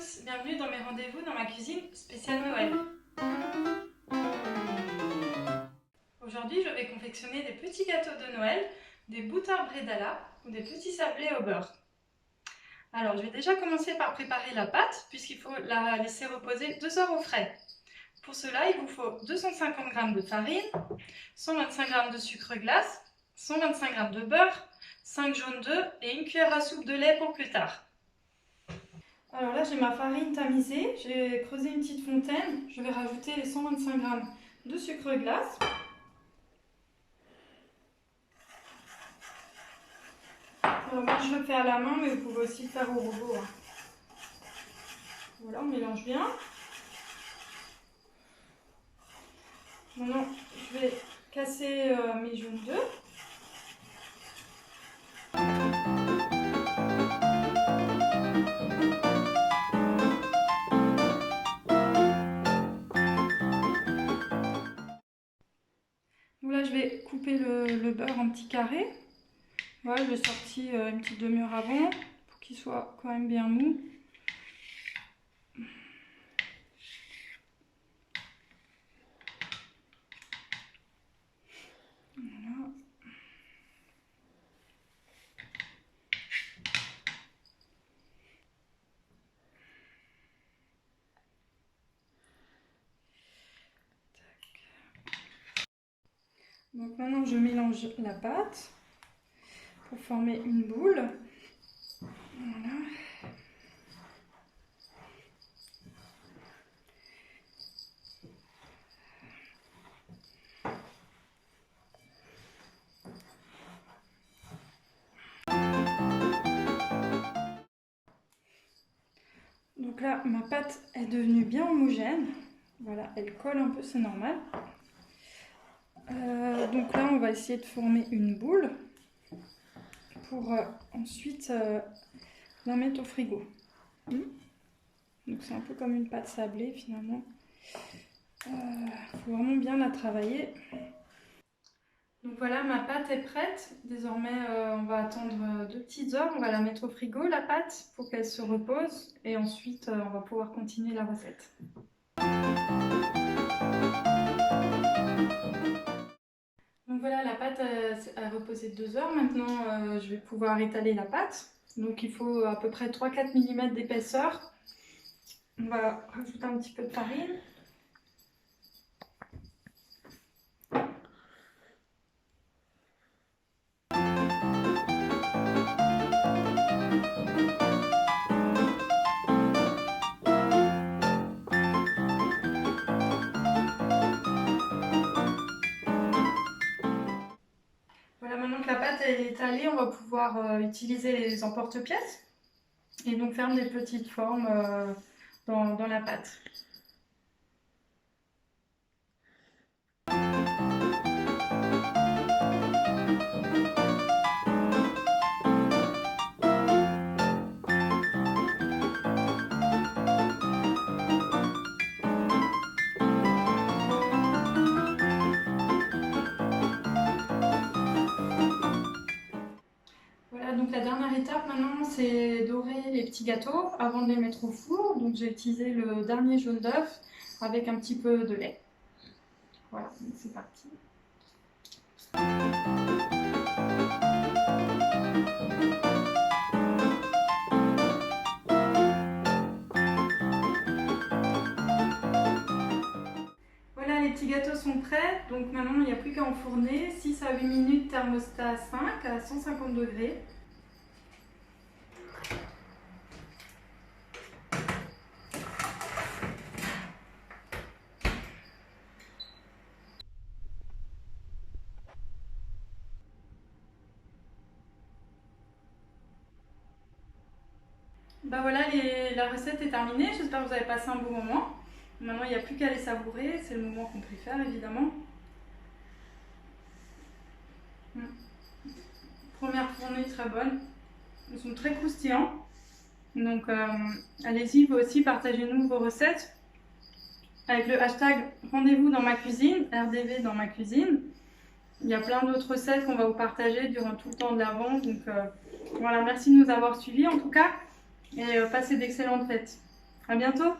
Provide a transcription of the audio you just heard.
tous, bienvenue dans mes rendez-vous dans ma cuisine spéciale Noël. Aujourd'hui, je vais confectionner des petits gâteaux de Noël, des boutards bredala ou des petits sablés au beurre. Alors, je vais déjà commencer par préparer la pâte puisqu'il faut la laisser reposer 2 heures au frais. Pour cela, il vous faut 250 g de farine, 125 g de sucre glace, 125 g de beurre, 5 jaunes d'œufs et une cuillère à soupe de lait pour plus tard. Alors là, j'ai ma farine tamisée, j'ai creusé une petite fontaine, je vais rajouter les 125 g de sucre glace. Alors moi, je le fais à la main, mais vous pouvez aussi le faire au robot. Voilà, on mélange bien. Maintenant, je vais casser mes jaunes d'œufs. Donc là, je vais couper le beurre en petits carrés. Voilà, je l'ai sorti une petite demi-heure avant pour qu'il soit quand même bien mou. Voilà. Donc maintenant, je mélange la pâte pour former une boule. Voilà. Donc là, ma pâte est devenue bien homogène. Voilà, elle colle un peu, c'est normal. Donc là, on va essayer de former une boule pour ensuite la mettre au frigo. Donc c'est un peu comme une pâte sablée finalement. Il faut vraiment bien la travailler. Donc voilà, ma pâte est prête. Désormais, on va attendre 2 petites heures. On va la mettre au frigo, la pâte, pour qu'elle se repose. Et ensuite, on va pouvoir continuer la recette. Donc voilà, la pâte a reposé 2 heures. Maintenant, je vais pouvoir étaler la pâte. Donc il faut à peu près 3-4 mm d'épaisseur. On va rajouter un petit peu de farine. Voilà, maintenant que la pâte est étalée, on va pouvoir utiliser les emporte-pièces et donc faire des petites formes dans la pâte. Voilà, donc la dernière étape maintenant, c'est dorer les petits gâteaux avant de les mettre au four. Donc j'ai utilisé le dernier jaune d'œuf avec un petit peu de lait. Voilà, c'est parti. Voilà, les petits gâteaux sont prêts. Donc maintenant, il n'y a plus qu'à enfourner. 6 à 8 minutes, thermostat 5 à 150 degrés. Ben voilà, la recette est terminée. J'espère que vous avez passé un bon moment. Maintenant, il n'y a plus qu'à les savourer. C'est le moment qu'on préfère, évidemment. Première fournée très bonne. Ils sont très croustillants. Donc, allez-y, vous aussi, partagez-nous vos recettes avec le hashtag rendez-vous dans ma cuisine, RDV dans ma cuisine. Il y a plein d'autres recettes qu'on va vous partager durant tout le temps de l'Avent. Donc, voilà, merci de nous avoir suivis en tout cas. Et passez d'excellentes fêtes. À bientôt!